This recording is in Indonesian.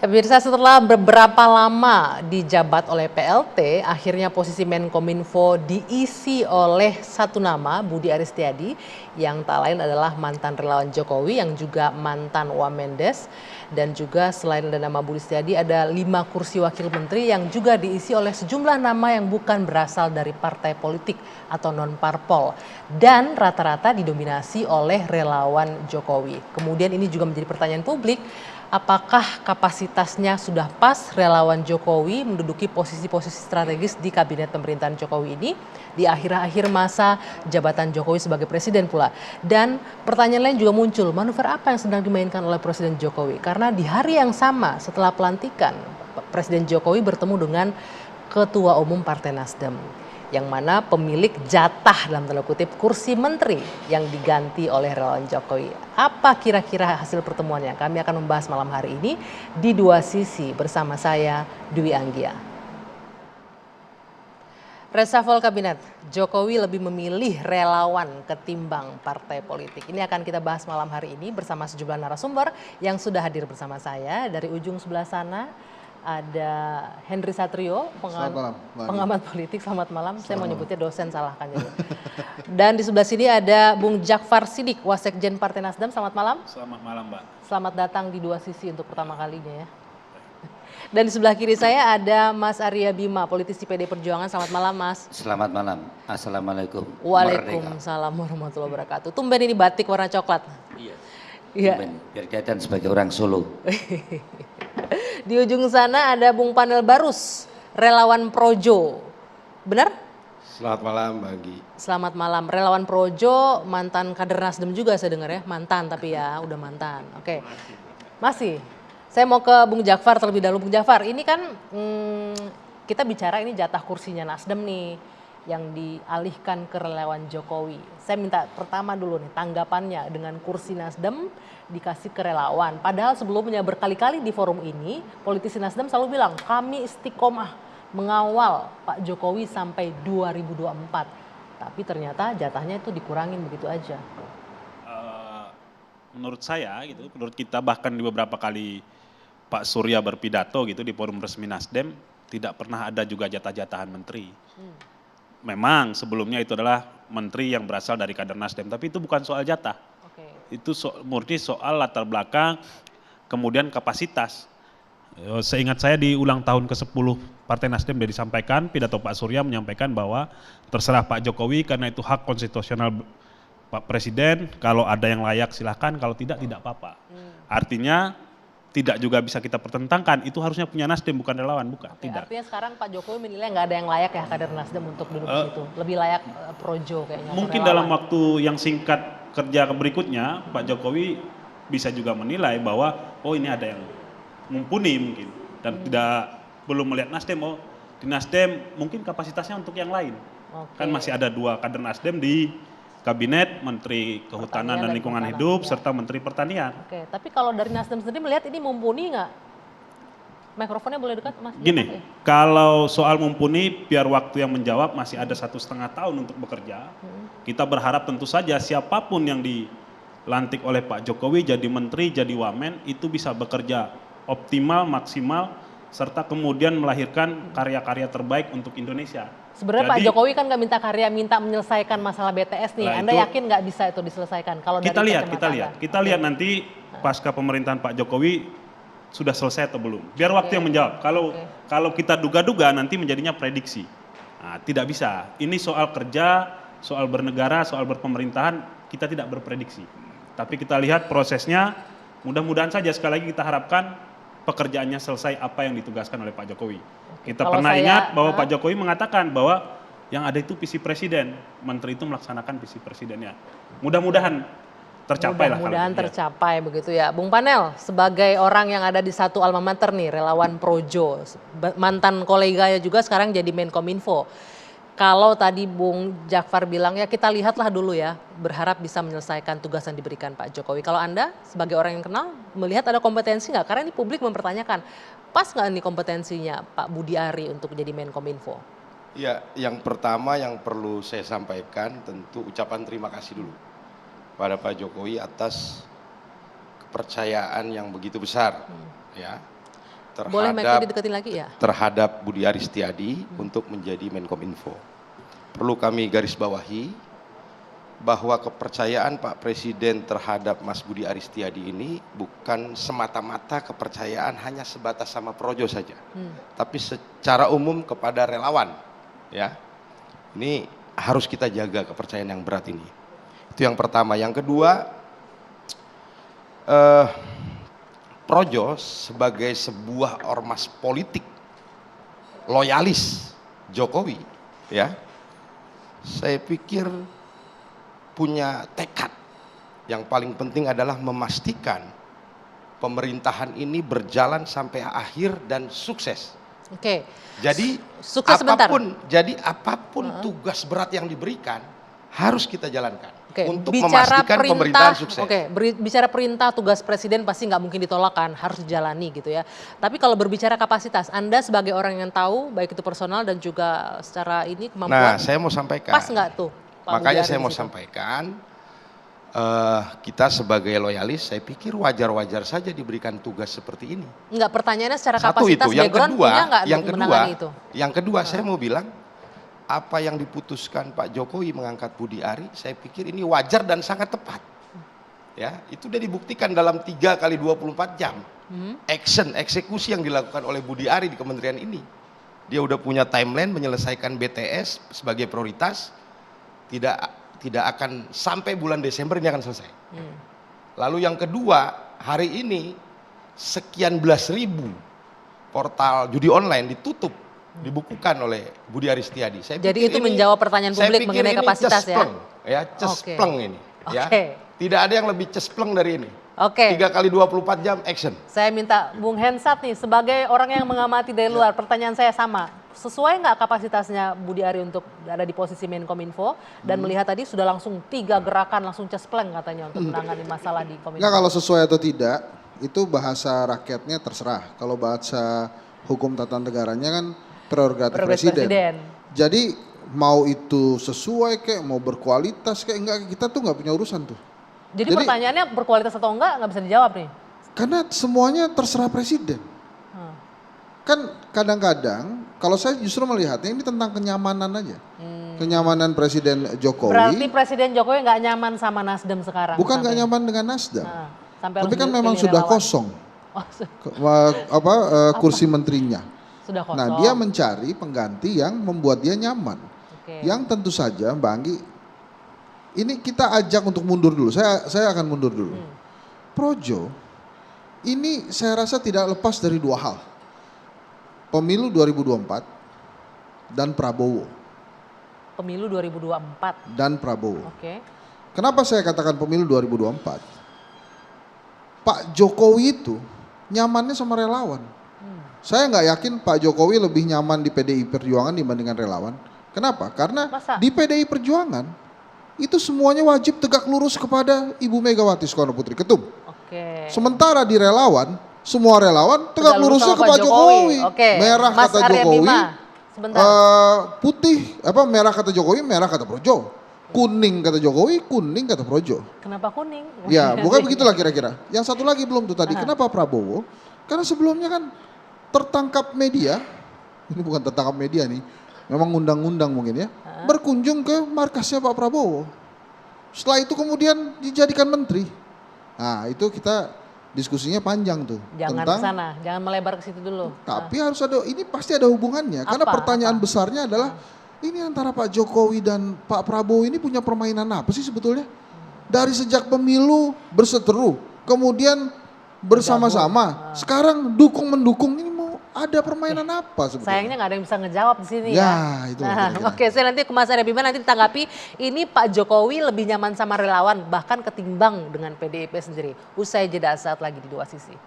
Ya, pemirsa, setelah beberapa lama dijabat oleh PLT, akhirnya posisi Menkominfo diisi oleh satu nama, Budi Aristiadi, yang tak lain adalah mantan relawan Jokowi yang juga mantan Wamendes. Dan juga selain ada nama Budi Aristiadi, ada 5 kursi wakil menteri yang juga diisi oleh sejumlah nama yang bukan berasal dari partai politik atau non-parpol. Dan rata-rata didominasi oleh relawan Jokowi. Kemudian ini juga menjadi pertanyaan publik, apakah kapasitasnya sudah pas relawan Jokowi menduduki posisi-posisi strategis di kabinet pemerintahan Jokowi ini di akhir-akhir masa jabatan Jokowi sebagai presiden pula. Dan pertanyaan lain juga muncul, manuver apa yang sedang dimainkan oleh Presiden Jokowi? Karena di hari yang sama setelah pelantikan, Presiden Jokowi bertemu dengan Ketua Umum Partai Nasdem, yang mana pemilik jatah dalam tanda kutip kursi menteri yang diganti oleh relawan Jokowi. Apa kira-kira hasil pertemuannya? Kami akan membahas malam hari ini di Dua Sisi bersama saya, Dwi Anggia. Reshuffle kabinet, Jokowi lebih memilih relawan ketimbang partai politik. Ini akan kita bahas malam hari ini bersama sejumlah narasumber yang sudah hadir bersama saya. Dari ujung sebelah sana ada Henry Satrio, pengamat politik. Selamat malam. Saya mau nyebutnya dosen, salahkan ya. Dan di sebelah sini ada Bung Jakfar Siddiq, Wasekjen Partai Nasdem. Selamat malam. Selamat malam, Mbak. Selamat datang di Dua Sisi untuk pertama kalinya ya. Dan di sebelah kiri saya ada Mas Arya Bima, politisi PD Perjuangan. Selamat malam, Mas. Selamat malam. Assalamualaikum. Waalaikumsalam warahmatullahi wabarakatuh. Tumben ini batik warna coklat. Iya. Biar kelihatan sebagai orang Solo. Di ujung sana ada Bung Panel Barus, relawan Projo. Benar? Selamat malam, Bagi. Selamat malam. Relawan Projo, mantan kader Nasdem juga saya dengar ya. Mantan tapi ya, udah mantan. Oke. Masih. Saya mau ke Bung Jakfar terlebih dahulu. Bung Jakfar, ini kan kita bicara ini jatah kursinya Nasdem nih yang dialihkan ke relawan Jokowi. Saya minta pertama dulu nih tanggapannya dengan kursi Nasdem dikasih ke relawan. Padahal sebelumnya berkali-kali di forum ini politisi Nasdem selalu bilang kami istiqomah mengawal Pak Jokowi sampai 2024. Tapi ternyata jatahnya itu dikurangin begitu aja. Menurut saya gitu, menurut kita bahkan di beberapa kali Pak Surya berpidato gitu di forum resmi Nasdem tidak pernah ada juga jatah-jatahan menteri. Memang sebelumnya itu adalah menteri yang berasal dari kader Nasdem, tapi itu bukan soal jatah. Itu murni soal latar belakang, kemudian kapasitas. Seingat saya di ulang tahun ke-10 Partai Nasdem sudah disampaikan, pidato Pak Surya menyampaikan bahwa terserah Pak Jokowi karena itu hak konstitusional Pak Presiden, kalau ada yang layak silahkan, kalau tidak apa-apa. Artinya tidak juga bisa kita pertentangkan, itu harusnya punya Nasdem bukan relawan, bukan. Tidak. Artinya sekarang Pak Jokowi menilai nggak ada yang layak ya kader Nasdem untuk duduk di situ. Lebih layak Projo kayaknya. Mungkin dalam waktu yang singkat kerja berikutnya, Pak Jokowi bisa juga menilai bahwa oh ini ada yang mumpuni mungkin. Dan belum melihat Nasdem, oh di Nasdem mungkin kapasitasnya untuk yang lain. Kan masih ada 2 kader Nasdem di Kabinet, Menteri Kehutanan dan Lingkungan Hidup, serta Menteri Pertanian. Oke, tapi kalau dari Nasdem sendiri melihat ini mumpuni nggak? Mikrofonnya boleh dekat, Mas? Gini, kalau soal mumpuni, biar waktu yang menjawab masih ada 1,5 tahun untuk bekerja. Kita berharap tentu saja siapapun yang dilantik oleh Pak Jokowi jadi menteri, jadi wamen, itu bisa bekerja optimal, maksimal, serta kemudian melahirkan karya-karya terbaik untuk Indonesia. Sebenarnya Pak Jokowi kan nggak minta menyelesaikan masalah BTS nih. Anda yakin nggak bisa itu diselesaikan? Kalau kita lihat nanti pasca pemerintahan Pak Jokowi sudah selesai atau belum. Biar waktu yang menjawab. Kalau kita duga-duga nanti menjadinya prediksi. Nah, tidak bisa. Ini soal kerja, soal bernegara, soal berpemerintahan kita tidak berprediksi. Tapi kita lihat prosesnya. Mudah-mudahan saja sekali lagi kita harapkan pekerjaannya selesai apa yang ditugaskan oleh Pak Jokowi. Kita pernah ingat bahwa Pak Jokowi mengatakan bahwa yang ada itu visi presiden, menteri itu melaksanakan visi presidennya. Mudah-mudahan tercapai lah. Mudah-mudahan tercapai begitu ya. Bung Panel, sebagai orang yang ada di satu alma mater nih, relawan Projo, mantan kolega juga sekarang jadi Menkominfo. Kalau tadi Bung Jakfar bilang ya kita lihatlah dulu ya, berharap bisa menyelesaikan tugas yang diberikan Pak Jokowi. Kalau Anda sebagai orang yang kenal melihat ada kompetensi nggak? Karena ini publik mempertanyakan, pas nggak nih kompetensinya Pak Budi Ari untuk jadi Menkominfo? Ya, yang pertama yang perlu saya sampaikan tentu ucapan terima kasih dulu pada Pak Jokowi atas kepercayaan yang begitu besar, ya. Boleh mic-nya dideketin lagi ya? terhadap Budi Aristiadi untuk menjadi Menkominfo. Perlu kami garis bawahi bahwa kepercayaan Pak Presiden terhadap Mas Budi Aristiadi ini bukan semata-mata kepercayaan hanya sebatas sama Projo saja, tapi secara umum kepada relawan. Ya, ini harus kita jaga kepercayaan yang berat ini. Itu yang pertama. Yang kedua, Projo sebagai sebuah ormas politik loyalis Jokowi, ya, saya pikir punya tekad. Yang paling penting adalah memastikan pemerintahan ini berjalan sampai akhir dan sukses. Oke. Jadi Sukses sebentar. apapun tugas berat yang diberikan harus kita jalankan. Oke, untuk bicara memastikan pemerintahan sukses. Oke, bicara perintah tugas presiden pasti nggak mungkin ditolak kan, harus dijalani gitu ya. Tapi kalau berbicara kapasitas, Anda sebagai orang yang tahu, baik itu personal dan juga secara ini kemampuan. Nah, saya mau sampaikan. Pas nggak tuh? Pak Makanya Budi saya Ari mau di situ? sampaikan, kita sebagai loyalis, saya pikir wajar-wajar saja diberikan tugas seperti ini. Nggak, pertanyaannya secara Satu kapasitas itu, yang background kedua, punya nggak untuk menangani itu? yang kedua saya mau bilang, apa yang diputuskan Pak Jokowi mengangkat Budi Ari, saya pikir ini wajar dan sangat tepat. Ya, itu sudah dibuktikan dalam 3 kali 24 jam. Eksekusi yang dilakukan oleh Budi Ari di kementerian ini. Dia udah punya timeline menyelesaikan BTS sebagai prioritas, tidak akan sampai bulan Desember ini akan selesai. Lalu yang kedua, hari ini sekian belas ribu portal judi online ditutup, dibukukan oleh Budi Aristiadi. Jadi itu menjawab pertanyaan publik mengenai kapasitas ya? Cespleng ini. Ya. Oke. Tidak ada yang lebih cespleng dari ini. Oke. 3 kali 24 jam action. Saya minta Bung Hensat nih, sebagai orang yang mengamati dari luar, pertanyaan saya sama. Sesuai nggak kapasitasnya Budi Ari untuk ada di posisi Menkominfo dan melihat tadi sudah langsung 3 gerakan langsung cespleng katanya untuk menangani masalah di Kominfo. Enggak, kalau sesuai atau tidak itu bahasa rakyatnya terserah. Kalau bahasa hukum tata negaranya kan prerogatif presiden. Jadi mau itu sesuai kayak mau berkualitas kayak enggak, kita tuh nggak punya urusan tuh. Jadi pertanyaannya berkualitas atau enggak nggak bisa dijawab nih. Karena semuanya terserah presiden. Kan kadang-kadang kalau saya justru melihatnya ini tentang kenyamanan aja. Kenyamanan Presiden Jokowi. Berarti Presiden Jokowi nggak nyaman sama Nasdem sekarang? Bukan nggak nyaman dengan Nasdem. Sampai Tapi kan harus memang pilih sudah relawan. kosong Oh, kursi menterinya. sudah kosong. Nah, dia mencari pengganti yang membuat dia nyaman. Oke. Yang tentu saja Mbak Anggi, ini kita ajak untuk mundur dulu. Saya akan mundur dulu. Projo, ini saya rasa tidak lepas dari 2 hal. Pemilu 2024 dan Prabowo. Pemilu 2024. Dan Prabowo. Oke. Kenapa saya katakan pemilu 2024? Pak Jokowi itu nyamannya sama relawan. Saya nggak yakin Pak Jokowi lebih nyaman di PDI Perjuangan dibandingkan relawan. Kenapa? Karena Masa? di PDI Perjuangan itu semuanya wajib tegak lurus kepada Ibu Megawati Soekarno Putri Ketum. Oke. Sementara di relawan, semua relawan tegak lurusnya sama ke Pak Jokowi. Oke. Merah Mas kata Arya Jokowi, Bima, sebentar. putih merah kata Jokowi, merah kata Projo. Kuning kata Jokowi, kuning kata Projo. Kenapa kuning? Ya, bukan begitulah kira-kira. Yang satu lagi belum tuh tadi. Kenapa Prabowo? Karena sebelumnya kan tertangkap media, ini bukan tertangkap media nih, memang undang-undang mungkin ya, berkunjung ke markasnya Pak Prabowo. Setelah itu kemudian dijadikan menteri. Nah, itu kita diskusinya panjang tuh. Jangan ke sana, jangan melebar ke situ dulu. Tapi harus ada, ini pasti ada hubungannya. Karena pertanyaan besarnya adalah, ini antara Pak Jokowi dan Pak Prabowo ini punya permainan apa sih sebetulnya? Dari sejak pemilu berseteru, kemudian bersama-sama, sekarang dukung-mendukung, ini mau ada permainan apa sebetulnya? Sayangnya nggak ada yang bisa ngejawab di sini Ya, ya. itu Nah, kira-kira. oke, saya nanti ke Mas Arya Bima nanti ditanggapi. Ini Pak Jokowi lebih nyaman sama relawan bahkan ketimbang dengan PDIP sendiri. Usai jeda saat lagi di Dua Sisi.